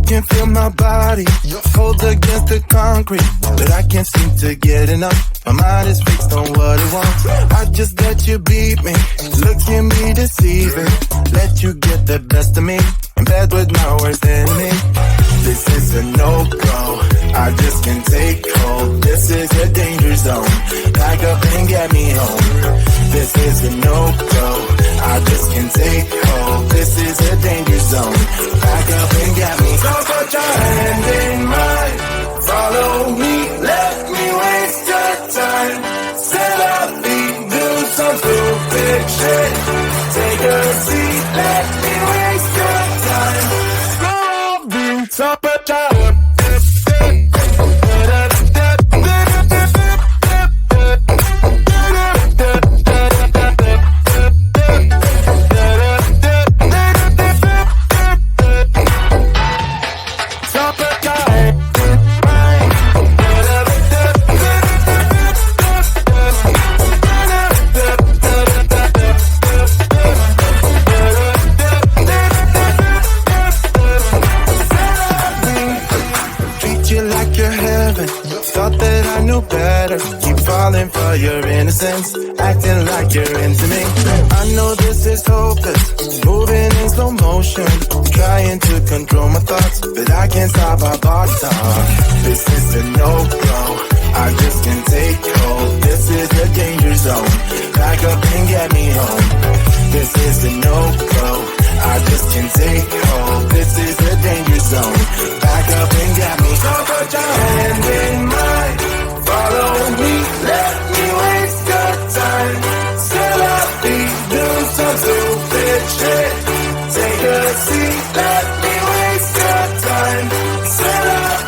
can feel my body cold against the concrete, but I can't seem to get enough. My mind is fixed on what it wants. I just let you beat me, look at me deceiving. Let you get the best of me, in bed with my worst enemy. This is a no-go, I just can't take hold. This is a danger zone, back up and get me home. This is a no-go, I just can't take hold. This is a danger zone, back up and get me. So put your hand in mine, follow me, let me waste your time. Set up feet, do some stupid shit. Take a seat, let me waste your time. So put your your innocence, acting like you're into me. I know this is hopeless, moving in slow motion, trying to control my thoughts, but I can't stop our body talk. This is a no-go, I just can't take hold. This is a danger zone, back up and get me home. This is a no-go, I just can't take hold. This is a danger zone, back up and get me. So put your hand in mine, follow me, let me waste your time. Still up, do some stupid shit. Take a seat, let me waste your time. Still up,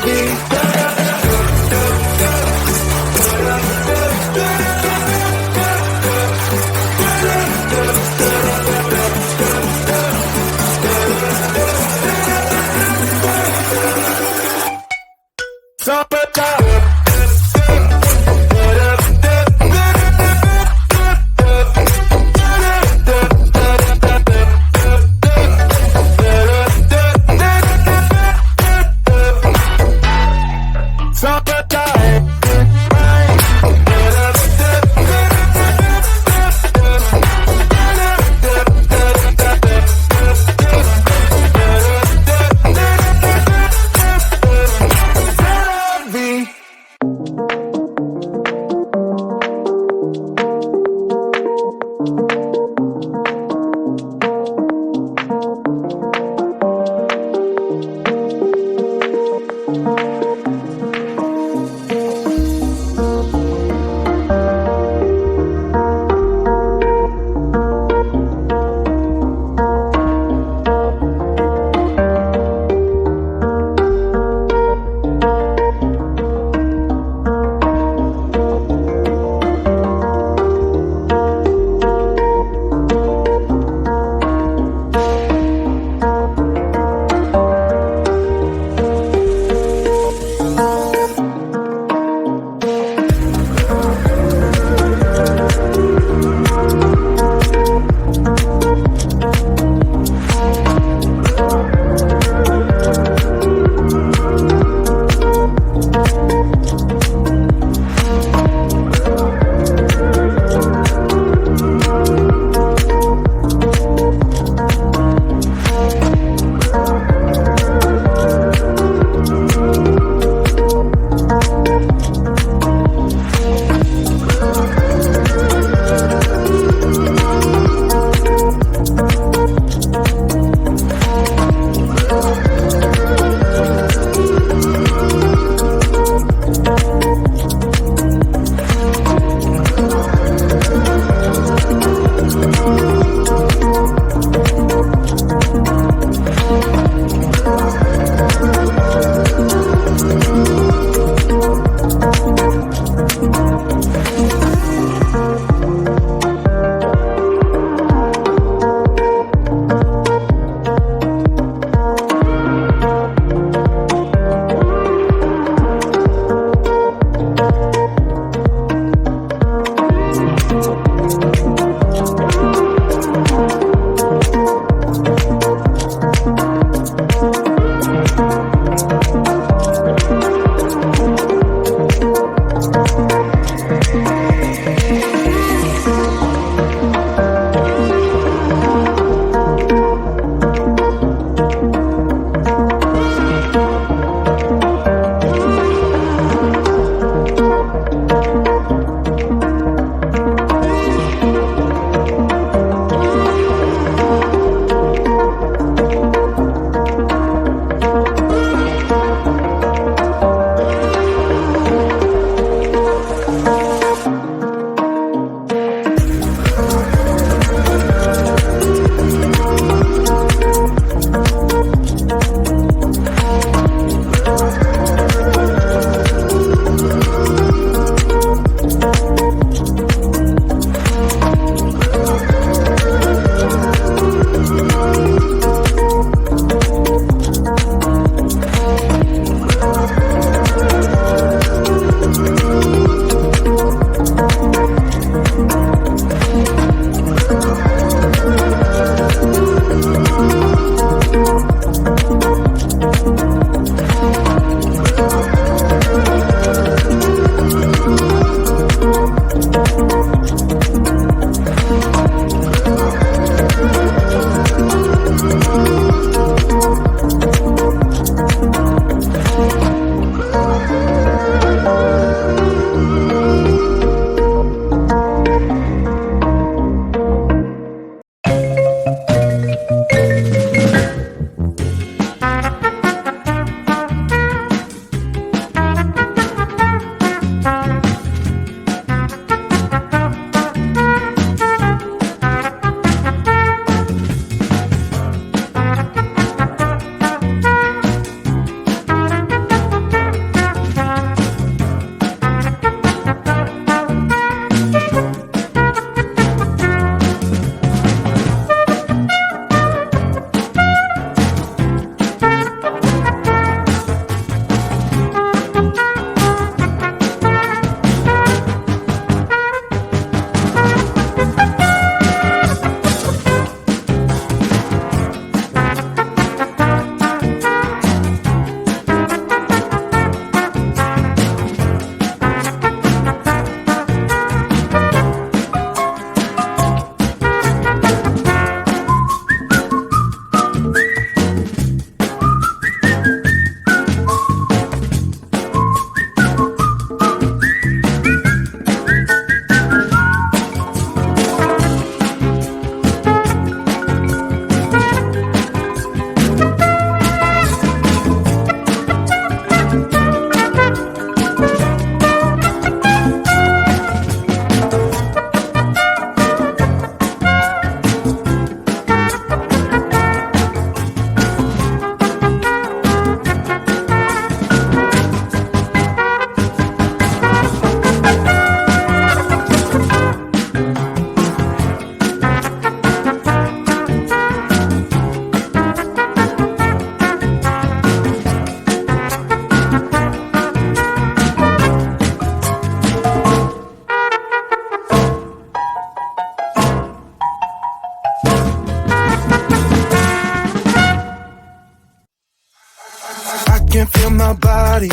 can feel my body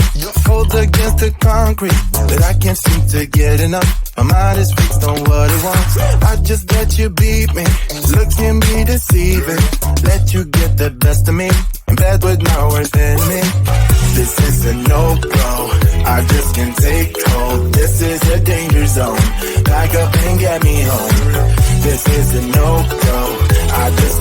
hold against the concrete, but I can't seem to get enough. My mind is fixed on what it wants. I just let you beat me, look can be deceiving. Let you get the best of me, in bed with my worst enemy. This is a no-go, I just can't take hold. This is a danger zone, back up and get me home. This is a no-go, I just